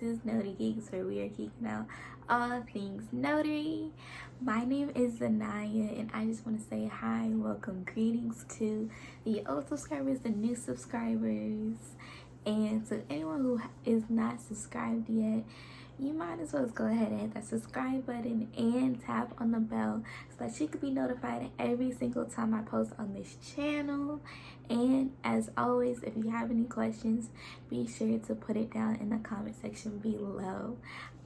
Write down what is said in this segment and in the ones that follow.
This is Notary Geeks, where we are geeking out all things notary. My name is Zaniya, and I just want to say hi, welcome, greetings to the old subscribers, the new subscribers, and to anyone who is not subscribed yet. You might as well go ahead and hit that subscribe button and tap on the bell so that you can be notified every single time I post on this channel. And as always, if you have any questions, be sure to put it down in the comment section below.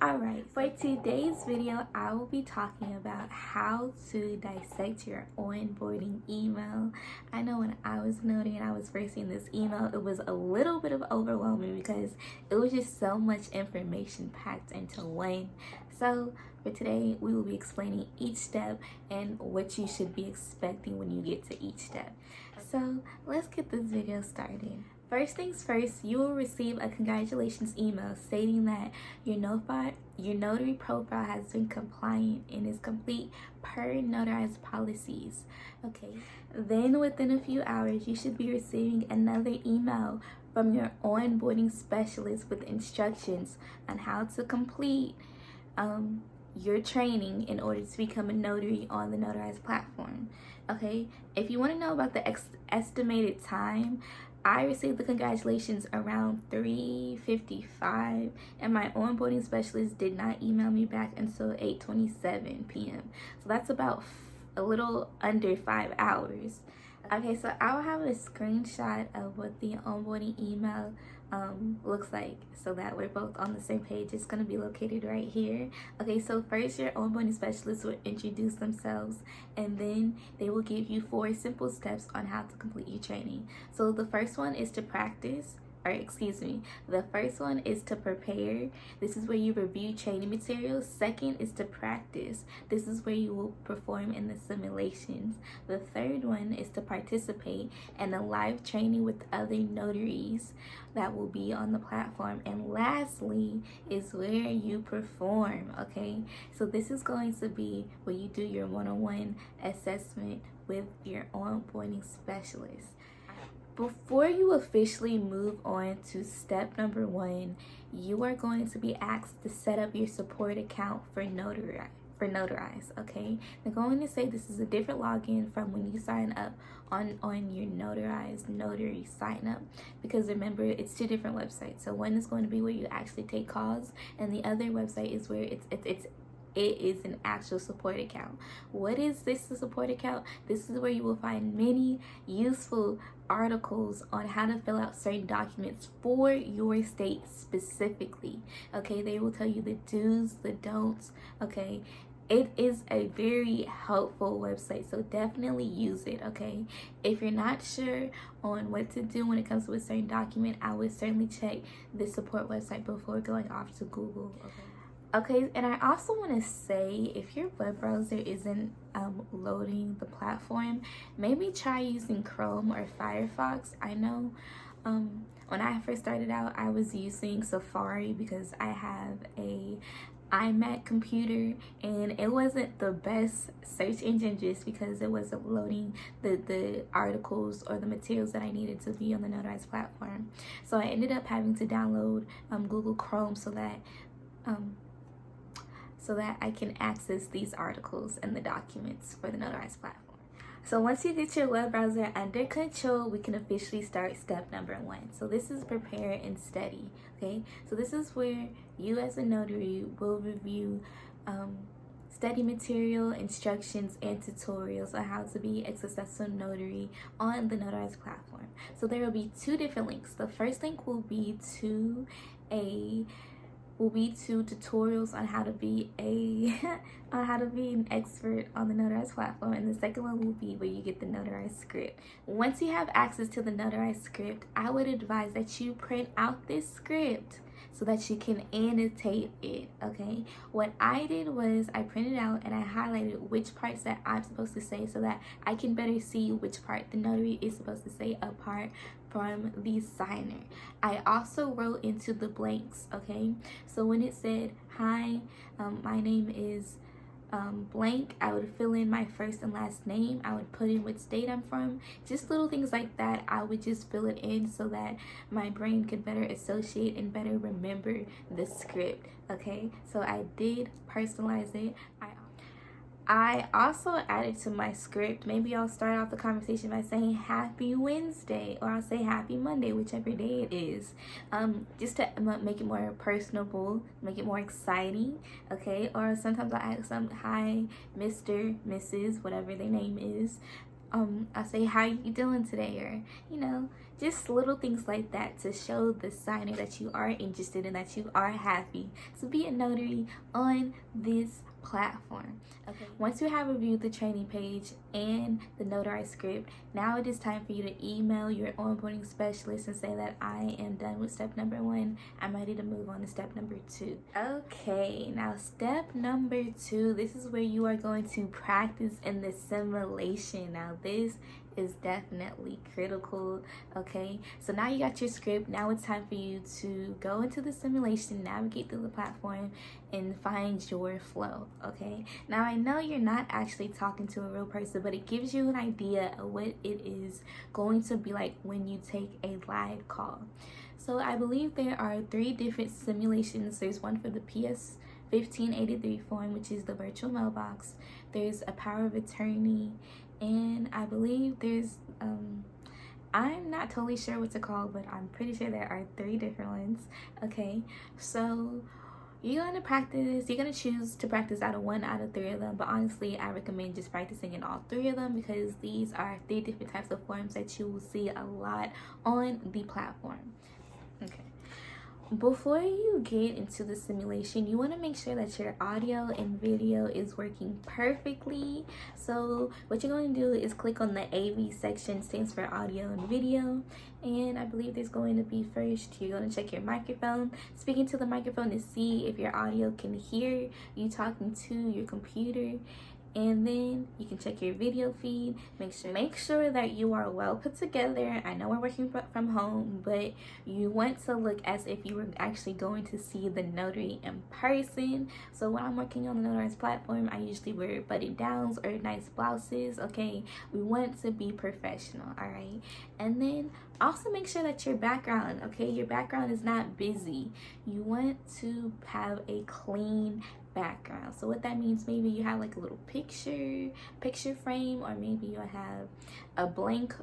Alright, for today's video, I will be talking about how to dissect your onboarding email. I know when I was notary and I was first seeing this email, it was a little bit of overwhelming because it was just so much information packed into one. So for today, we will be explaining each step and what you should be expecting when you get to each step. So let's get this video started. First things first, you will receive a congratulations email stating that your notary profile has been compliant and is complete per Notarize policies. Okay. Then within a few hours, you should be receiving another email from your onboarding specialist with instructions on how to complete your training in order to become a notary on the Notarize platform. Okay, if you want to know about the estimated time, I received the congratulations around 3:55, and my onboarding specialist did not email me back until 8:27 p.m. So that's about a little under 5 hours. Okay, so I will have a screenshot of what the onboarding email looks like so that we're both on the same page. It's going to be located right here. Okay, so first your onboarding specialist will introduce themselves, and then they will give you 4 simple steps on how to complete your training. So the first one is to practice. The first one is to prepare. This is where you review training materials. Second is to practice. This is where you will perform in the simulations. The third one is to participate in a live training with other notaries that will be on the platform. And lastly is where you perform. Okay, so this is going to be where you do your one-on-one assessment with your onboarding specialist. Before you officially move on to step number 1, you are going to be asked to set up your support account for Notarize. Okay, they're going to say this is a different login from when you sign up on your Notarize notary sign up, because remember, it's 2 different websites. So one is going to be where you actually take calls, and the other website is where it is an actual support account. What is this, a support account? This is where you will find many useful articles on how to fill out certain documents for your state specifically. Okay, they will tell you the do's, the don'ts. Okay, it is a very helpful website, so definitely use it. Okay, if you're not sure on what to do when it comes to a certain document, I would certainly check the support website before going off to Google. Okay, and I also want to say, if your web browser isn't loading the platform, maybe try using Chrome or Firefox. I know when I first started out, I was using Safari because I have a iMac computer, and it wasn't the best search engine just because it wasn't loading the articles or the materials that I needed to be on the Notarize platform. So I ended up having to download Google Chrome so that I can access these articles and the documents for the Notarize platform. So once you get your web browser under control, we can officially start step number 1. So this is prepare and study. Okay, so this is where you as a notary will review study material, instructions, and tutorials on how to be a successful notary on the Notarize platform. So there will be 2 different links. The first link will be to tutorials on how to be an expert on the Notarize platform, and the second one will be where you get the Notarize script. Once you have access to the Notarize script, I would advise that you print out this script so that you can annotate it. Okay, what I did was I printed out and I highlighted which parts that I'm supposed to say so that I can better see which part the notary is supposed to say apart from the signer. I also wrote into the blanks. Okay, so when it said, hi, my name is blank. I would fill in my first and last name. I would put in what state I'm from. Just little things like that. I would just fill it in so that my brain could better associate and better remember the script. Okay, so I did personalize it. I also added to my script, maybe I'll start off the conversation by saying happy Wednesday, or I'll say happy Monday, whichever day it is, just to make it more personable, make it more exciting, okay? Or sometimes I'll ask them, hi, Mr., Mrs., whatever their name is. I'll say, how you doing today? Or, you know, just little things like that to show the signer that you are interested and that you are happy to be a notary on this platform. Okay, once you have reviewed the training page and the Notarize script, now it is time for you to email your onboarding specialist and say that I am done with step number 1. I'm ready to move on to step number 2. Okay, now step number 2, this is where you are going to practice in the simulation. Now this is definitely critical. Okay, so now you got your script. Now it's time for you to go into the simulation, navigate through the platform, and find your flow. Okay, now I know you're not actually talking to a real person, but it gives you an idea of what it is going to be like when you take a live call. So I believe there are 3 different simulations. There's one for the PS 1583 form, which is the virtual mailbox. There's a power of attorney, and I believe there's I'm not totally sure what to call, but I'm pretty sure there are 3 different ones. Okay, so you're going to practice, you're going to choose to practice out of 1 out of 3 of them, but honestly I recommend just practicing in all 3 of them, because these are 3 different types of forms that you will see a lot on the platform. Okay, before you get into the simulation, you want to make sure that your audio and video is working perfectly. So what you're going to do is click on the AV section, stands for audio and video, and I believe there's going to be first, you're going to check your microphone, speaking to the microphone to see if your audio can hear you talking to your computer. And then you can check your video feed. Make sure that you are well put together. I know we're working from home, but you want to look as if you were actually going to see the notary in person. So when I'm working on the Notarize platform, I usually wear button downs or nice blouses. Okay, we want to be professional, all right? And then also make sure that your background, okay, your background is not busy. You want to have a clean background. So what that means, maybe you have like a little picture frame, or maybe you'll have a blank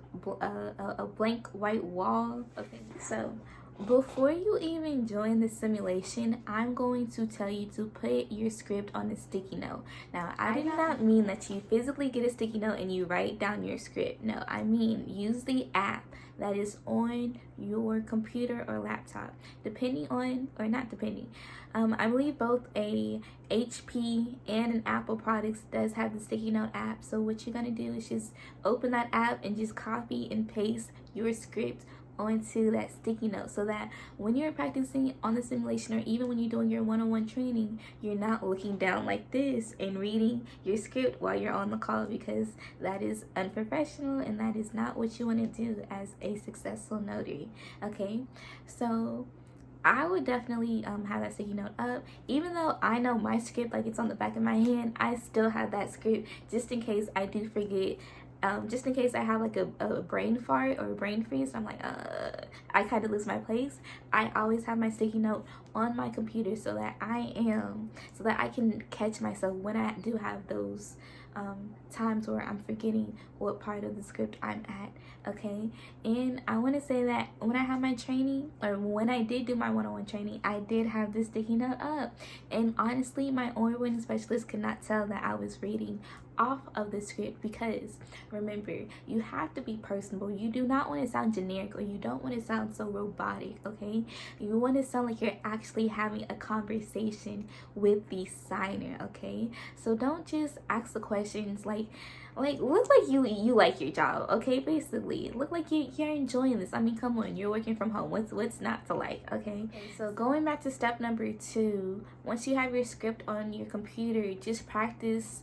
white wall. Okay, so before you even join the simulation, I'm going to tell you to put your script on a sticky note. Now, I do not mean that you physically get a sticky note and you write down your script. No, I mean use the app that is on your computer or laptop, depending on, or not depending. I believe both a HP and an Apple products does have the sticky note app. So what you're gonna do is just open that app and just copy and paste your script onto that sticky note, so that when you're practicing on the simulation, or even when you're doing your one-on-one training, you're not looking down like this and reading your script while you're on the call, because that is unprofessional and that is not what you want to do as a successful notary. Okay, so I would definitely have that sticky note up. Even though I know my script, like it's on the back of my hand, I still have that script just in case I do forget. Just in case I have like a brain fart or a brain freeze, I'm like, I kind of lose my place. I always have my sticky note on my computer so that I can catch myself when I do have those times where I'm forgetting what part of the script I'm at. Okay, and I want to say that when I have my training, or when I did do my one-on-one training, I did have this sticky note up, and honestly my onboarding specialist could not tell that I was reading off of the script, because remember, you have to be personable. You do not want to sound generic, or you don't want to sound so robotic. Okay, you want to sound like you're actually having a conversation with the signer. Okay, so don't just ask the questions like look like you like your job. Okay, basically look like you're enjoying this. I mean, come on, you're working from home. What's not to like? Okay, so going back to step number 2, once you have your script on your computer, just practicing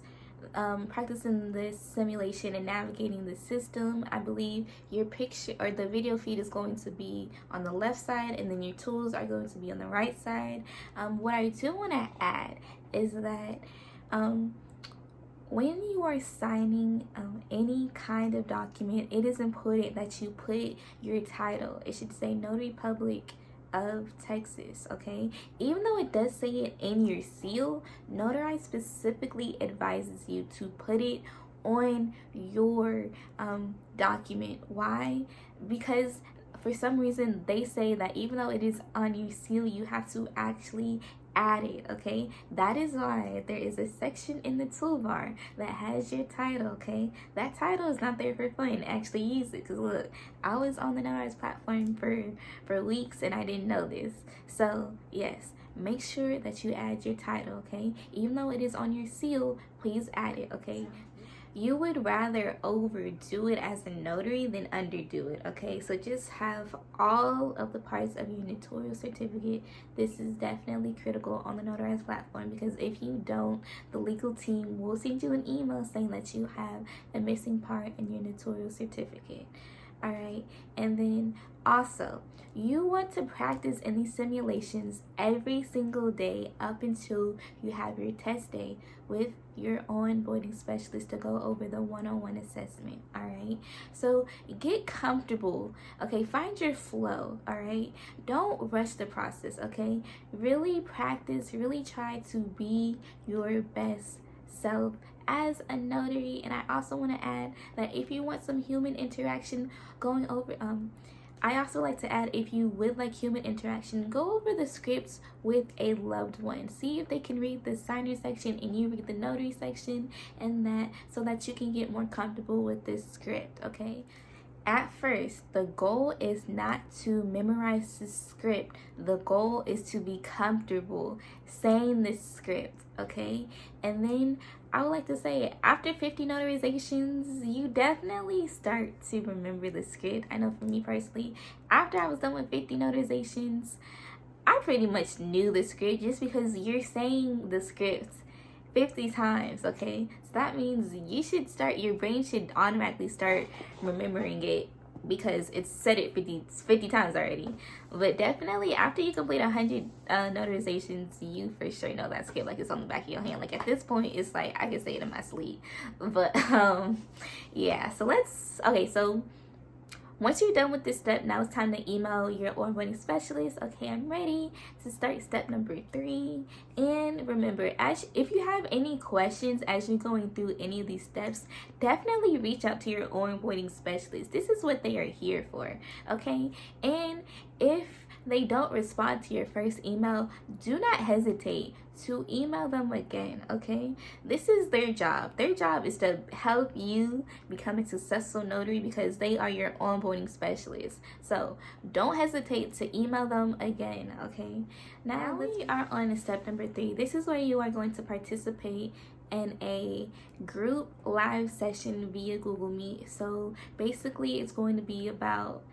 this simulation and navigating the system. I believe your picture or the video feed is going to be on the left side, and then your tools are going to be on the right side. What I do want to add is that when you are signing any kind of document, it is important that you put your title. It should say Notary Public of Texas, okay? Even though it does say it in your seal, Notarize specifically advises you to put it on your document. Why? Because for some reason they say that even though it is on your seal, you have to actually add it, okay? That is why there is a section in the toolbar that has your title, okay? That title is not there for fun. Actually use it, because look, I was on the Notarize platform for weeks and I didn't know this. So yes, make sure that you add your title, okay? Even though it is on your seal, please add it, okay? You would rather overdo it as a notary than underdo it, okay? So just have all of the parts of your notarial certificate. This is definitely critical on the Notarize platform, because if you don't, the legal team will send you an email saying that you have a missing part in your notarial certificate. All right, and then also you want to practice in these simulations every single day up until you have your test day with your onboarding specialist to go over the one-on-one assessment. All right, so get comfortable, okay? Find your flow. All right, don't rush the process, okay? Really practice, really try to be your best self as a notary. And I also want to add that if you want some human interaction going over I also like to add, if you would like human interaction, go over the scripts with a loved one. See if they can read the signer section and you read the notary section, and that, so that you can get more comfortable with this script, okay? At first, the goal is not to memorize the script. The goal is to be comfortable saying this script, okay? And then I would like to say, after 50 notarizations, you definitely start to remember the script. I know for me personally, after I was done with 50 notarizations, I pretty much knew the script, just because you're saying the script 50 times, okay? So that means your brain should automatically start remembering it, because it's said it 50 times already. But definitely after you complete 100 notarizations, you for sure know that script like it's on the back of your hand. Like at this point, it's like I can say it in my sleep. But yeah, so so once you're done with this step, now it's time to email your onboarding specialist. Okay, I'm ready to start step number 3. And remember, if you have any questions as you're going through any of these steps, definitely reach out to your onboarding specialist. This is what they are here for, okay? And if they don't respond to your first email, do not hesitate to email them again, okay? This is their job. Their job is to help you become a successful notary, because they are your onboarding specialist. So don't hesitate to email them again, okay? Now we are on step number 3. This is where you are going to participate in a group live session via Google Meet. So basically it's going to be about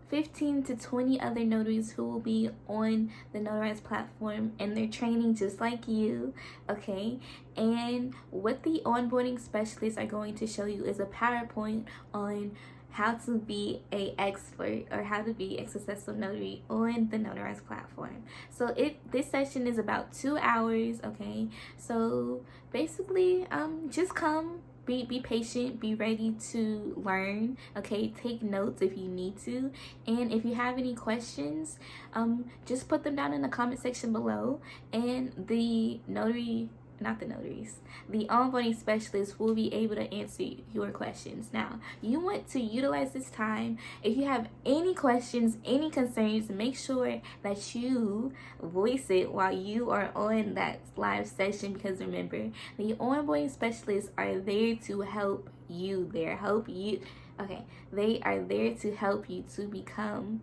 15 to 20 other notaries who will be on the Notarize platform, and they're training just like you, okay? And what the onboarding specialists are going to show you is a PowerPoint on how to be a expert, or how to be a successful notary on the Notarize platform. So this session is about 2 hours, okay? So basically just come. Be patient, be ready to learn, okay? Take notes if you need to. And if you have any questions, just put them down in the comment section below, and the onboarding specialist will be able to answer your questions. Now, you want to utilize this time. If you have any questions, any concerns, make sure that you voice it while you are on that live session, because remember, the onboarding specialists are there to help you. They are there to help you to become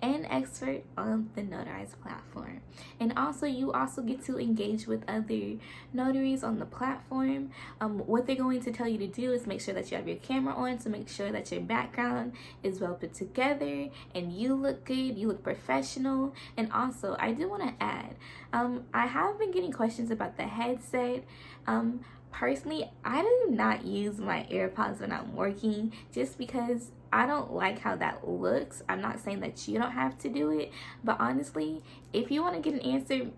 an expert on the Notarize platform. And also, you also get to engage with other notaries on the platform. What they're going to tell you to do is make sure that you have your camera on, to make sure that your background is well put together and you look good, you look professional. And also, I do want to add, I have been getting questions about the headset. Personally, I do not use my AirPods when I'm working, just because I don't like how that looks. I'm not saying that you don't have to do it, but honestly, if you want to get an answer,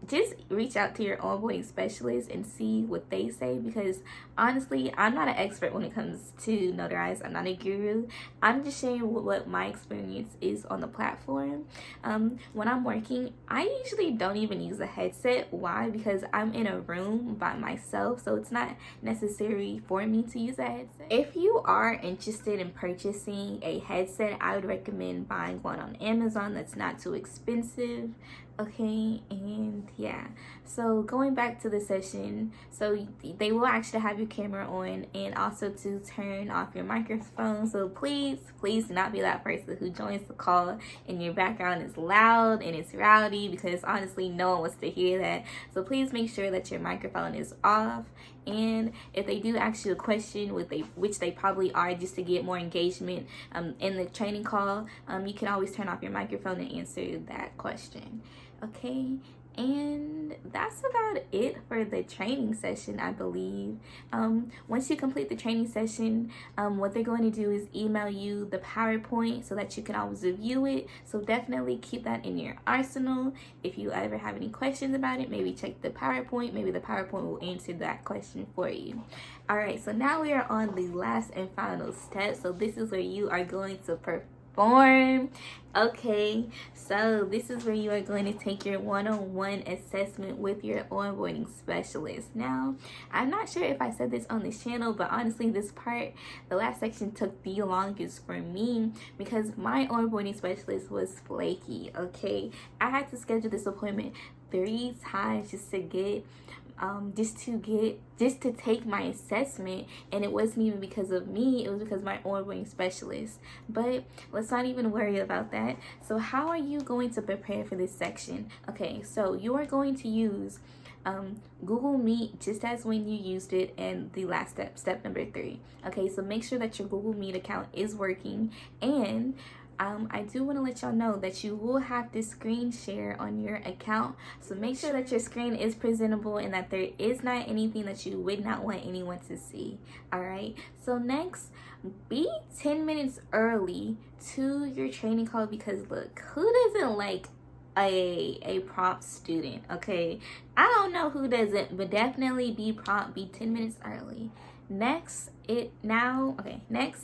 just reach out to your onboarding specialist and see what they say, because honestly, I'm not an expert when it comes to Notarize. I'm not a guru. I'm just sharing what my experience is on the platform. When I'm working, I usually don't even use a headset. Why? Because I'm in a room by myself, so it's not necessary for me to use a headset. If you are interested in purchasing a headset, I would recommend buying one on Amazon that's not too expensive. Okay, and yeah, so going back to the session, so they will actually have your camera on, and also to turn off your microphone. So please do not be that person who joins the call and your background is loud and it's rowdy, because honestly no one wants to hear that. So please make sure that your microphone is off, and if they do ask you a question, which they probably are, just to get more engagement in the training call, you can always turn off your microphone and answer that question. Okay, and that's about it for the training session, I believe. Once you complete the training session, what they're going to do is email you the PowerPoint so that you can always review it. So definitely keep that in your arsenal. If you ever have any questions about it, maybe check the PowerPoint. Maybe the PowerPoint will answer that question for you. All right, so now we are on the last and final step. So this is where you are going to perform. Okay, so this is where you are going to take your one-on-one assessment with your onboarding specialist. Now, I'm not sure if I said this on this channel, but honestly, this part, the last section, took the longest for me because my onboarding specialist was flaky. Okay, I had to schedule this appointment 3 times just to take my assessment, and it wasn't even because of me, it was because my onboarding specialist. But let's not even worry about that. So how are you going to prepare for this section? Okay, so you are going to use Google Meet just as when you used it in the last step number 3. Okay, so make sure that your Google Meet account is working, and I do want to let y'all know that you will have to screen share on your account. So make sure that your screen is presentable and that there is not anything that you would not want anyone to see. All right. So next, be 10 minutes early to your training call, because look, who doesn't like a prompt student? Okay, I don't know who doesn't, but definitely be prompt, be 10 minutes early. Next, it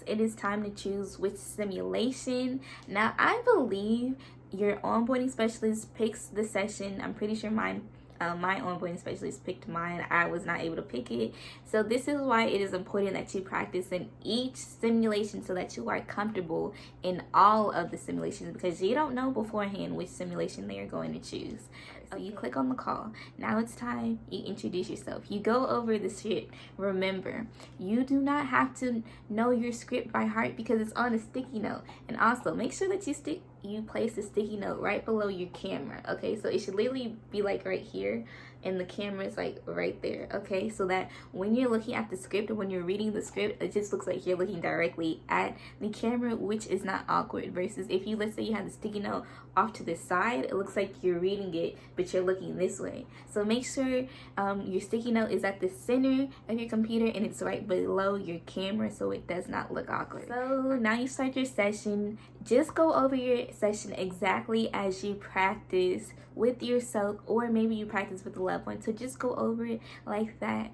is time to choose which simulation. Now, I believe your onboarding specialist picks the session. I'm pretty sure my onboarding specialist picked mine. I was not able to pick it. So this is why it is important that you practice in each simulation so that you are comfortable in all of the simulations, because you don't know beforehand which simulation they are going to choose. So you click on the call. Now it's time you introduce yourself. You go over the script. Remember, you do not have to know your script by heart because it's on a sticky note. And also make sure that you place the sticky note right below your camera. Okay, so it should literally be like right here, and the camera is like right there. Okay, so that when you're looking at the script or when you're reading the script, it just looks like you're looking directly at the camera, which is not awkward. Versus if you, let's say you have the sticky note off to the side, it looks like you're reading it but you're looking this way. So make sure your sticky note is at the center of your computer and it's right below your camera so it does not look awkward. So now you start your session. Just go over your session exactly as you practice with yourself, or maybe you practice with a loved one. So just go over it like that.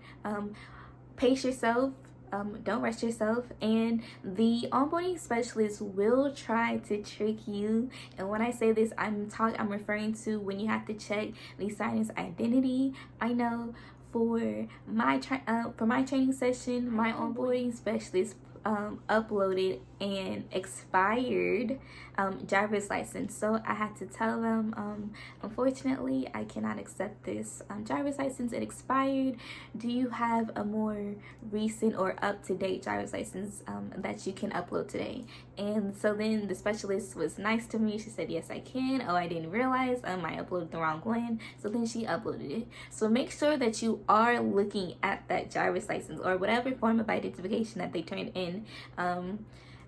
Pace yourself. Don't rush yourself, and the onboarding specialist will try to trick you. And when I say this, I'm referring to when you have to check the signer's identity. I know for my training session, my onboarding specialist uploaded an expired driver's license, so I had to tell them, unfortunately, I cannot accept this driver's license. It expired. Do you have a more recent or up-to-date driver's license that you can upload today? And so then the specialist was nice to me. She said, yes, I can. Oh, I didn't realize I uploaded the wrong one. So then she uploaded it. So make sure that you are looking at that driver's license or whatever form of identification that they turned in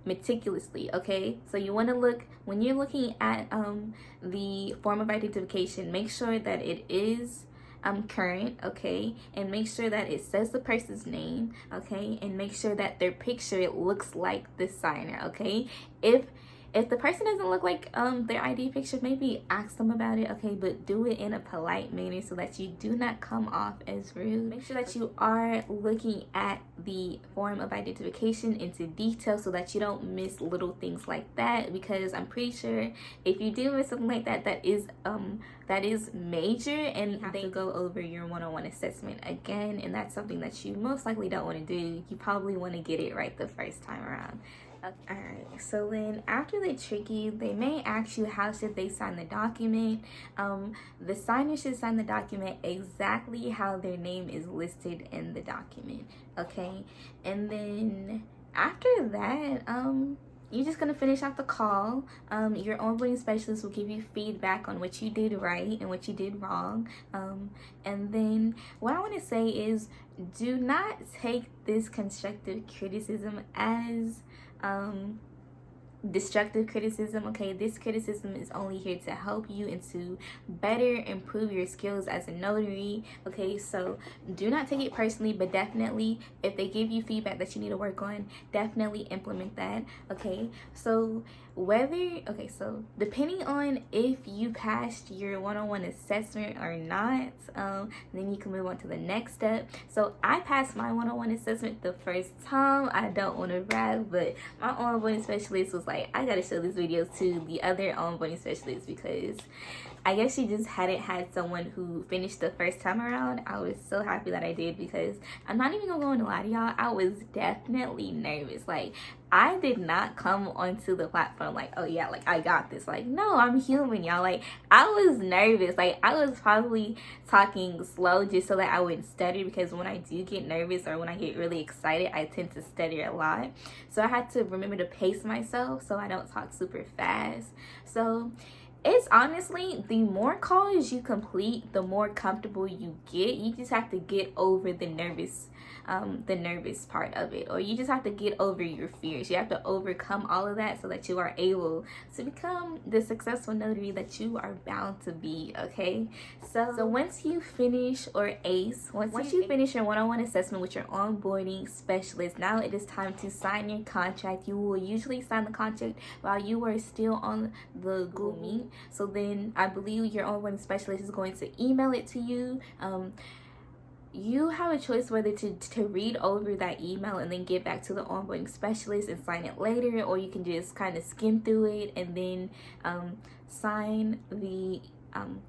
meticulously. Okay, so you want to look, when you're looking at the form of identification, make sure that it is current, okay, and make sure that it says the person's name, okay, and make sure that their picture, it looks like the signer, okay. If if the person doesn't look like their ID picture, maybe ask them about it, okay, but do it in a polite manner so that you do not come off as rude. Make sure that you are looking at the form of identification into detail so that you don't miss little things like that, because I'm pretty sure if you do miss something like that, that is major, and you have to go over your one-on-one assessment again, and that's something that you most likely don't want to do. You probably want to get it right the first time around. Okay. Alright, so then after they trick you, they may ask you how should they sign the document. The signer should sign the document exactly how their name is listed in the document, okay? And then after that, you're just going to finish out the call. Your onboarding specialist will give you feedback on what you did right and what you did wrong. And then what I want to say is, do not take this constructive criticism as destructive criticism, okay? This criticism is only here to help you and to better improve your skills as a notary, okay? So do not take it personally, but definitely if they give you feedback that you need to work on, definitely implement that, okay? So so depending on if you passed your one-on-one assessment or not, then you can move on to the next step. So I passed my one-on-one assessment the first time. I don't want to brag, but my onboarding specialist was like, I gotta show this video to the other onboarding specialists, because I guess she just hadn't had someone who finished the first time around. I was so happy that I did, because I'm not even gonna lie to y'all, I was definitely nervous. Like, I did not come onto the platform like, oh yeah, like I got this. Like, no, I'm human, y'all. Like, I was nervous. Like, I was probably talking slow just so that I wouldn't stutter, because when I do get nervous or when I get really excited, I tend to stutter a lot. So I had to remember to pace myself so I don't talk super fast. So it's honestly, the more calls you complete, the more comfortable you get. You just have to get over the nervous part of it, or you just have to get over your fears. You have to overcome all of that so that you are able to become the successful notary that you are bound to be, okay? So once you finish once you finish your one-on-one assessment with your onboarding specialist, now it is time to sign your contract. You will usually sign the contract while you are still on the Google Meet. So then I believe your onboarding specialist is going to email it to you. You have a choice whether to read over that email and then get back to the onboarding specialist and sign it later, or you can just kind of skim through it and then sign the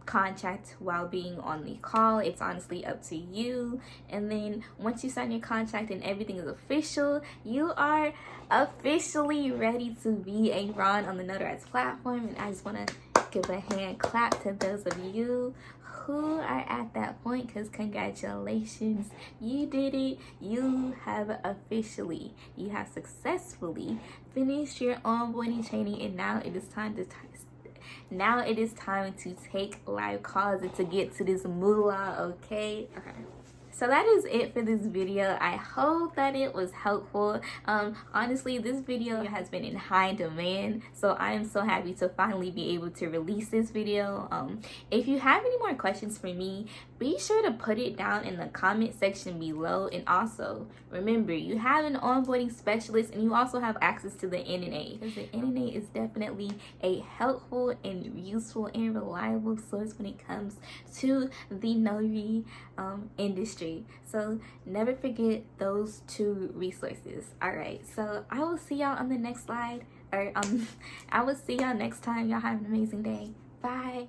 contract while being on the call. It's honestly up to you. And then once you sign your contract and everything is official, you are officially ready to be a Ron on the Notarize platform. And I just want to give a hand clap to those of you who are at that point, because congratulations, you did it. You have successfully finished your onboarding training, and now it is time to take live calls and to get to this moolah, okay? So that is it for this video. I hope that it was helpful. Honestly, this video has been in high demand, so I am so happy to finally be able to release this video. If you have any more questions for me, be sure to put it down in the comment section below. And also, remember, you have an onboarding specialist and you also have access to the NNA, because the NNA is definitely a helpful and useful and reliable source when it comes to the notary industry. So never forget those two resources. All right, so I will see y'all on the next slide, or I will see y'all next time. Y'all have an amazing day. Bye.